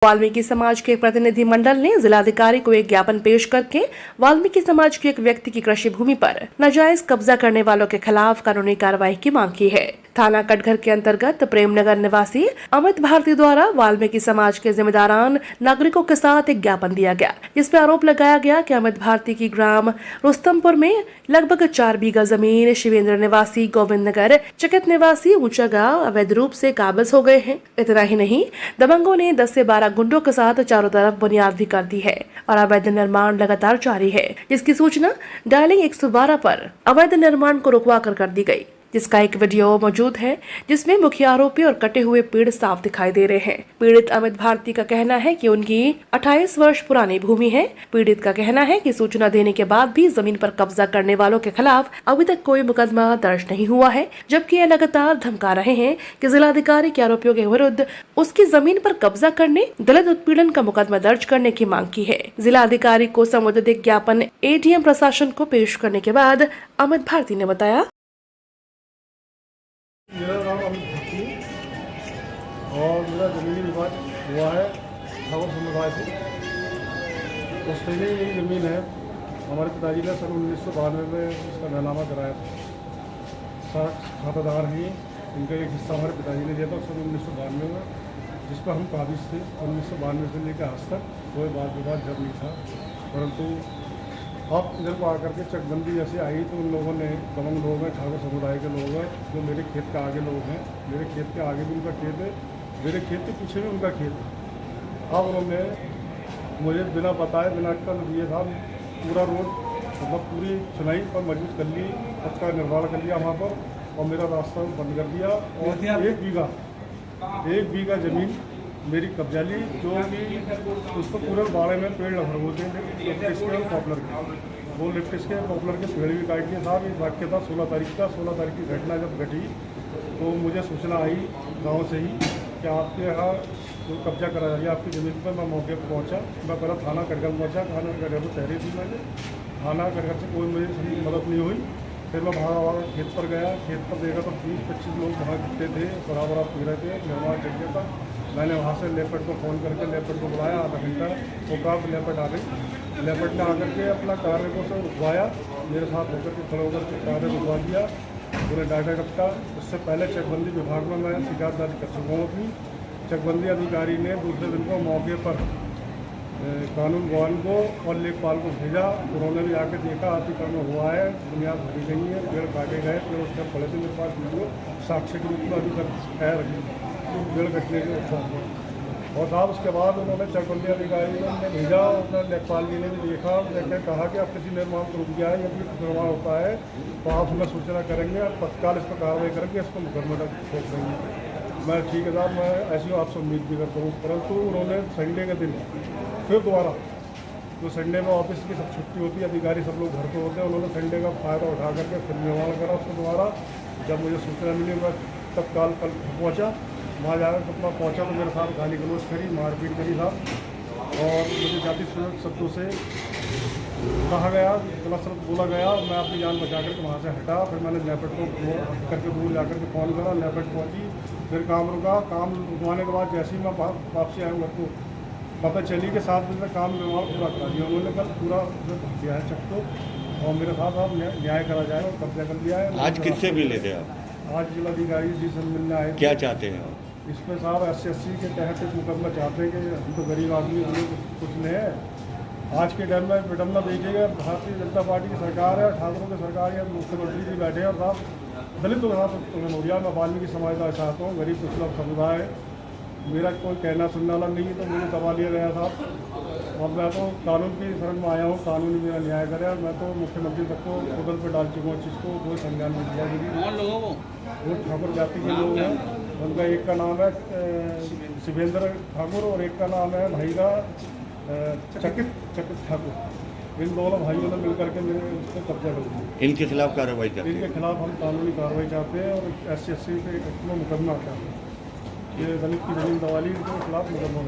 वाल्मीकि समाज के प्रतिनिधि मंडल ने जिलाधिकारी को एक ज्ञापन पेश करके वाल्मीकि समाज के एक व्यक्ति की कृषि भूमि पर नाजायज कब्जा करने वालों के खिलाफ कानूनी कार्रवाई की मांग की है। थाना कटघर के अंतर्गत प्रेमनगर निवासी अमित भारती द्वारा वाल्मीकि समाज के जिम्मेदारान नागरिकों के साथ एक ज्ञापन दिया गया, जिसमें आरोप लगाया गया कि अमित भारती की ग्राम रुस्तमपुर में लगभग 4 बीघा जमीन शिवेंद्र निवासी गोविंद नगर चकित निवासी ऊंचा गांव अवैध रूप से काबिज हो गए हैं। इतना ही नहीं, दबंगों ने 10 से 12 गुंडों के साथ चारों तरफ बुनियाद भी कर दी है और अवैध निर्माण लगातार जारी है, जिसकी सूचना डायलिंग 112 पर अवैध निर्माण को रुकवा कर दी गई, जिसका एक वीडियो मौजूद है जिसमें मुख्य आरोपी और कटे हुए पेड़ साफ दिखाई दे रहे हैं। पीड़ित अमित भारती का कहना है कि उनकी 28 वर्ष पुरानी भूमि है। पीड़ित का कहना है कि सूचना देने के बाद भी जमीन पर कब्जा करने वालों के खिलाफ अभी तक कोई मुकदमा दर्ज नहीं हुआ है, जबकि ये लगातार धमका रहे हैं कि जिलाधिकारी के आरोपियों के विरुद्ध उसकी जमीन पर कब्जा करने, दलित उत्पीड़न का मुकदमा दर्ज करने की मांग की है। जिलाधिकारी को संबंधित ज्ञापन एडीएम प्रशासन को पेश करने के बाद अमित भारती ने बताया, मेरा नाम अमित भारती और मेरा ज़मीनी विवाद हुआ है ठाकुर समुदाय से। उस तरह की मेरी ज़मीन है। हमारे पिताजी ने सन 1992 में इसका नामा कराया था। खातादार हैं, इनका एक हिस्सा हमारे पिताजी ने दिया था सन 1992 में, जिस पर हम काबिज थे। 1992 से लेकर आज तक कोई वाद विवाद जब नहीं था, परंतु अब इधर को आकर के चकबंदी जैसे आई तो उन लोगों ने, दबंग लोग हैं, ठाकुर समुदाय के लोग हैं, जो मेरे खेत के आगे लोग हैं, मेरे खेत के आगे भी उनका खेत है, मेरे खेत के पीछे भी उनका खेत है। अब उन्होंने मुझे बिना बताए, बिना अटकल दिए था, पूरा रोड मतलब पूरी चुनाई पर मजबूत कर ली, उसका निर्माण कर लिया वहाँ पर, और मेरा रास्ता बंद कर दिया। और 1 बीघा ज़मीन मेरी कब्जा ली, जो कि उसको पूरे बाड़े में पेड़ लग रहे होते हैं लिप्टिस के और पॉपुलर के। वो लिप्टिस के पॉपुलर के पेड़ भी काट दिए साहब। इस वाक्य था 16 तारीख का। 16 तारीख की घटना जब घटी तो मुझे सूचना आई गांव से ही कि आपके यहाँ जो कब्जा करा जा रहा है आपकी ज़मीन पर। मैं मौके पर पहुँचा। मैं पहले थाना कटघर पहुँचा। थाना कटघर पर तहरीर दी मैंने। थाना कटघर से कोई मुझे मदद नहीं हुई। फिर मैं भागा खेत पर गया। खेत पर देखा तो 20-25 लोग वहाँ गिरते थे, बराबर पी रहे थे, निर्माण चल गया था। मैंने वहाँ से लेपर्ड को फ़ोन करके लेपर्ड को बुलाया। आधा घंटा वो काम लेपर्ड आ गई। लेपर्ड ने आकर के अपना कार्य को से रुकवाया, मेरे साथ होकर के खड़े होकर के कार्य रुकवा दिया। पूरे डाटा रखा। उससे पहले चकबंदी विभाग में मैं शिकायत दर्ज कर चुका हूँ अपनी। चकबंदी अधिकारी ने दूसरे दिन को मौके पर कानून गवान को और लेखपाल को भेजा। उन्होंने भी आके देखा अतिक्रमण हुआ है, बुनियाद भरी गई है, पेड़ काटे गए, पेड़ उसके पड़े थे। मेरे पास वीडियो साक्ष्य के रूप में अभी तक है रही पेड़ कटने के साथ। और साहब उसके बाद उन्होंने चकबंदी अधिकारी ने भेजा। उसने लेखपाल जी ने भी देखा, देखकर कहा कि अब किसी निर्माण को रुक गया है, यदि निर्माण होता है तो आप हमें सूचना करेंगे और तत्काल इस पर कार्रवाई करेंगे, इसको मुकदमा तक छोड़ देंगे। मैं ठीक है साहब, मैं ऐसी आपसे उम्मीद भी करता हूँ। परंतु उन्होंने संडे के दिन फिर दोबारा, जो संडे में ऑफिस की सब छुट्टी होती है, अधिकारी सब लोग घर पर होते हैं, उन्होंने संडे का फ़ायदा उठा करके फिर निर्माण करा। उसके दोबारा जब मुझे सूचना मिली मैं तत्काल कल पहुँचा। वहाँ जाकर अपना पहुँचा तो मेरे साथ गाली गलौज करी, मारपीट करी साहब। और मुझे जाति शब्दों से कहा गया, गलत शब्द बोला गया। मैं अपनी जान बचा करके वहाँ से हटा। फिर मैंने लेपर्ड को करके दूर जा करके फ़ोन करा। लेपर्ड पहुँची, फिर काम रुका। काम रुकवाने के बाद जैसे ही मैं वापसी आया घर को, पता चली कि 7 बजे तक काम निर्माण पूरा करा दिया उन्होंने। कल पूरा दिया है चक को, और मेरे साथ आप न्याय करा जाए और कब्जा कर लिया है। आज किससे मिले थे आप? आज जिलाधिकारी जी से मिलने आए। क्या चाहते हैं आप? इसमें साहब SC के तहत एक मुकदमा चाहते हैं कि हम तो गरीब आदमी, कुछ नहीं है। आज के टाइम में विडम्बना देखिएगा, भारतीय जनता पार्टी की सरकार है, ठाकुरों की सरकार है, मुख्यमंत्री जी बैठे हैं और साहब दलितों के साथ हो गया। मैं वाल्मीकि समाज का चाहता हूँ, गरीब पिछड़ा समुदाय है। मेरा कोई कहना सुनने वाला नहीं है, तो मुझे दबा लिया गया साहब। अब मैं तो कानून की शरण में आया हूँ, कानून ही मेरा न्याय करे। मैं तो मुख्यमंत्री तक को पोर्टल पर डाल चुका हूँ चीज़ को, कोई संज्ञान नहीं दिया मेरी। वो ठाकुर जाति के लोग हैं, उनका एक का नाम है शिवेंद्र ठाकुर और एक का नाम है भाई का चकित ठाकुर। इन दोनों भाइयों ने मिलकर के मेरे उस पर कब्जा कर दिया। इनके खिलाफ कार्रवाई करते हैं? इनके खिलाफ हम कानूनी कार्रवाई चाहते हैं और SC पे मुकदमा चाहते हैं। ये दलित की ज़मीन दवाली, इनके खिलाफ मुकदमा